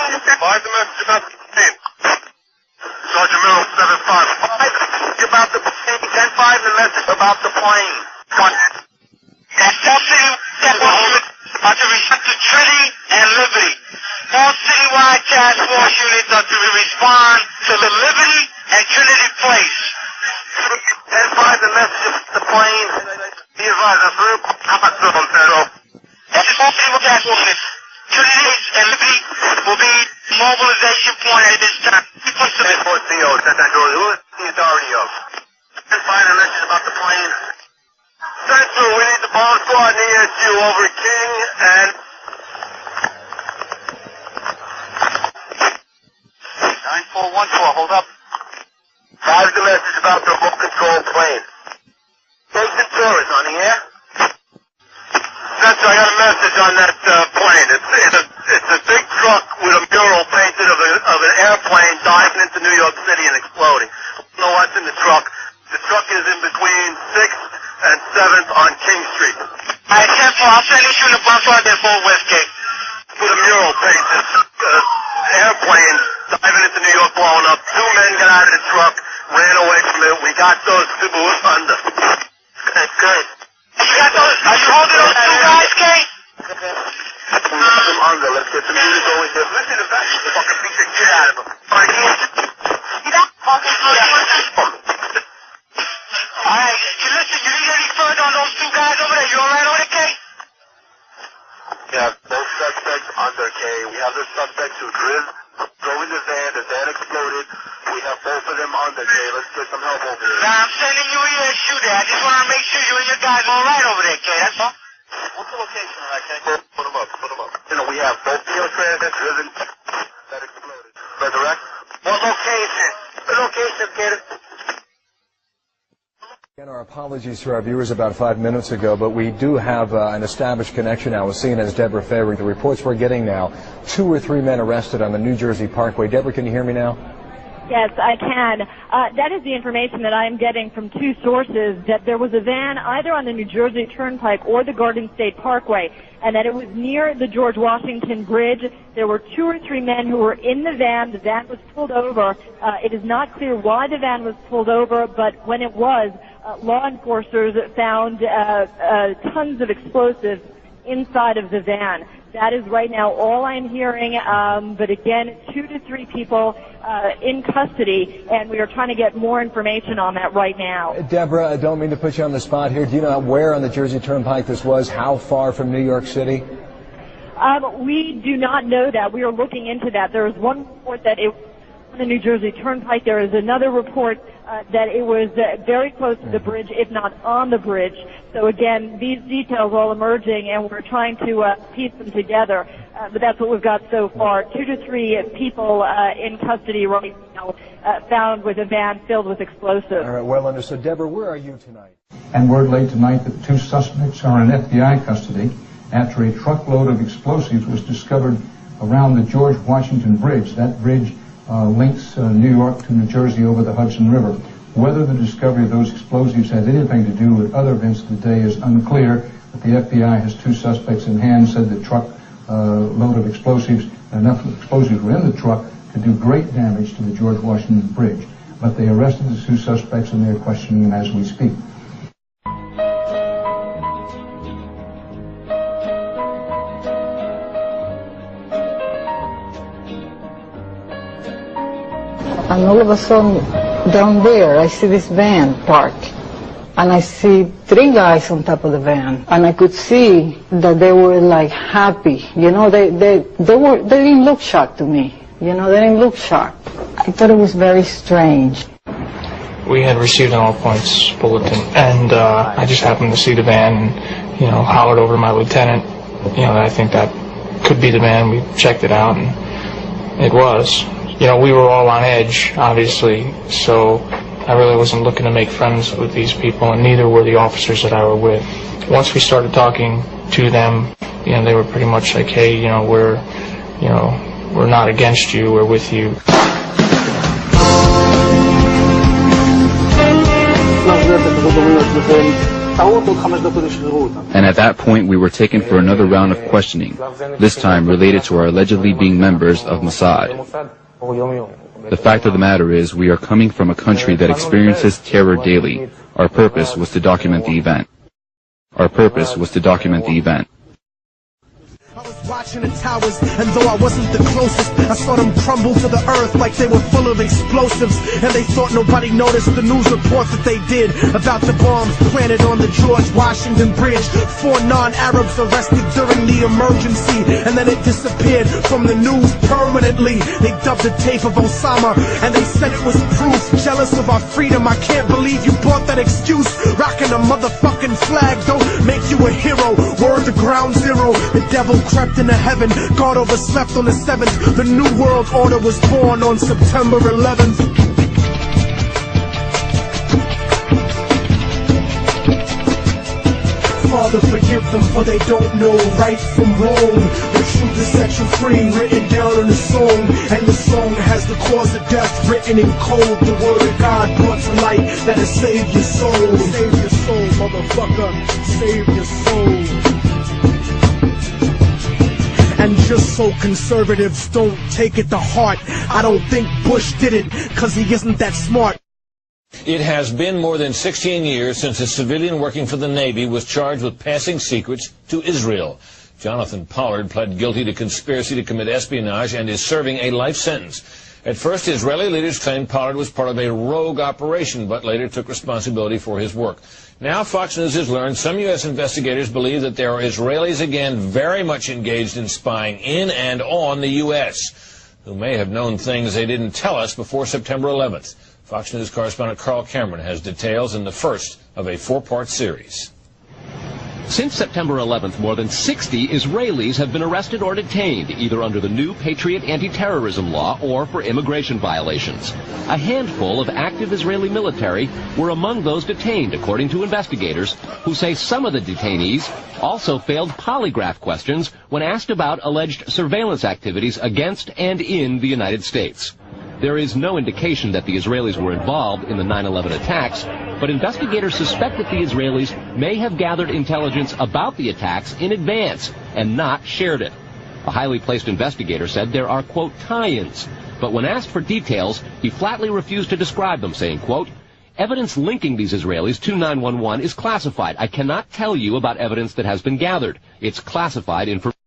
Advise the message about the plane. Sergeant Miller, 7-5. About the plane. 10-5, the message about the plane. That's city are to respect to Trinity and Liberty. All citywide task force units are to respond to the Liberty and Trinity place. 10-5, the message about the plane. Be advised, I'm through. Hospital on Federal. That's all citywide task force units. Trinity and Liberty will be mobilization point at this time. 10-4 CO, set that door. Who is the authority of? 10-5, the message about the plane. Central, we need the bomb squad and ESU over King and... 9414, hold up. Advise the message about the remote control plane. Jason Torres on the air. Central, I got a message on that plane. It's a big truck with a mural painted of an airplane diving into New York City and exploding. I don't know what's in the truck. The truck is in between 6th and 7th on King Street. Alright, 10-4, I'll send you in the bus right there for Westgate. With a mural painted airplane diving into New York, blowing up. 2 men got out of the truck, ran away from it. We got those 2 under. That's good. You got those? Are you holding those 2 guys, Kay? We got them under. Let's get some music going here. Listen to that. Fucking beat the shit out of them. Alright, listen, you need any further on those 2 guys over there? You alright on it, Kay? We have both suspects under, Kay. We have the suspects who drove in the van exploded. We have both of them under, Kay. Let's get some help over here. Now, I'm sending you ESU there. I just want to make sure you and your guys are alright over there, Kay, that's all. What's the location of that, Kay? Put them up. You know, we have both PO transits driven that exploded. Resurrect? What location? The location, Kay. Again, our apologies to our viewers about 5 minutes ago, but we do have an established connection now with CNN's Deborah Favre. The reports we're getting now, 2 or 3 men arrested on the New Jersey Parkway. Deborah, can you hear me now? Yes, I can. That is the information that I am getting from 2 sources, that there was a van either on the New Jersey Turnpike or the Garden State Parkway, and that it was near the George Washington Bridge. There were 2 or 3 men who were in the van. The van was pulled over. It is not clear why the van was pulled over, but when it was, law enforcers found tons of explosives inside of the van. That is right now all I'm hearing, but again, 2 to 3 people in custody, and we are trying to get more information on that right now. Deborah, I don't mean to put you on the spot here. Do you know where on the Jersey Turnpike this was? How far from New York City? We do not know that. We are looking into that. There is one report that it was on the New Jersey Turnpike. There is another report that it was very close to the bridge, if not on the bridge. So again, these details are all emerging, and we're trying to piece them together. But that's what we've got so far. 2 to 3 people in custody right now, found with a van filled with explosives. All right, well understood. Deborah, where are you tonight? And word late tonight that 2 suspects are in FBI custody after a truckload of explosives was discovered around the George Washington Bridge. That bridge links New York to New Jersey over the Hudson River. Whether the discovery of those explosives has anything to do with other events of the day is unclear, but the FBI has 2 suspects in hand, said the truck load of explosives, enough explosives were in the truck to do great damage to the George Washington Bridge. But they arrested the 2 suspects and they're questioning them as we speak. And all of a sudden, down there, I see this van parked. And I see 3 guys on top of the van. And I could see that they were like happy. You know, they didn't look shocked to me. You know, they didn't look shocked. I thought it was very strange. We had received an all points bulletin, and I just happened to see the van and, you know, hollered over to my lieutenant, you know, that I think that could be the van. We checked it out, and it was. You know, we were all on edge, obviously, so I really wasn't looking to make friends with these people, and neither were the officers that I were with. Once we started talking to them, you know, they were pretty much like, hey, you know, we're not against you, we're with you. Más grande que nosotros mismos, And at that point we were taken for another round of questioning, this time related to our allegedly being members of Mossad. The fact of the matter is we are coming from a country that experiences terror daily. Our purpose was to document the event. Our purpose was to document the event. I was watching the towers, and though I wasn't the closest, I saw them crumble to the earth like they were full of explosives. And they thought nobody noticed the news reports that they did about the bombs planted on the George Washington Bridge. 4 non-Arabs arrested during the emergency, and then it disappeared from the news permanently. They dubbed the tape of Osama, and they said it was proof. Jealous of our freedom, I can't believe you bought that excuse. Rocking a motherfucking flag don't make you a hero. Word to ground zero, the devil crept into heaven, God overslept on the 7th. The new world order was born on September 11th. Father, forgive them, for they don't know right from wrong. The truth is set you free, written down in a song. And the song has the cause of death written in code. The word of God brought to light that'll save your soul. Save your soul, motherfucker, save your soul. And just so conservatives don't take it to heart, I don't think Bush did it, cause he isn't that smart. It has been more than 16 years since a civilian working for the Navy was charged with passing secrets to Israel. Jonathan Pollard pled guilty to conspiracy to commit espionage and is serving a life sentence. At first, Israeli leaders claimed Pollard was part of a rogue operation, but later took responsibility for his work. Now Fox News has learned some U.S. investigators believe that there are Israelis again very much engaged in spying in and on the U.S., who may have known things they didn't tell us before September 11th. Fox News correspondent Carl Cameron has details in the first of a 4-part series. Since September 11th, more than 60 Israelis have been arrested or detained, either under the new Patriot anti-terrorism law or for immigration violations. A handful of active Israeli military were among those detained, according to investigators, who say some of the detainees also failed polygraph questions when asked about alleged surveillance activities against and in the United States. There is no indication that the Israelis were involved in the 9/11 attacks, but investigators suspect that the Israelis may have gathered intelligence about the attacks in advance and not shared it. A highly placed investigator said there are, quote, tie-ins, but when asked for details, he flatly refused to describe them, saying, quote, evidence linking these Israelis to 9/11 is classified. I cannot tell you about evidence that has been gathered. It's classified information.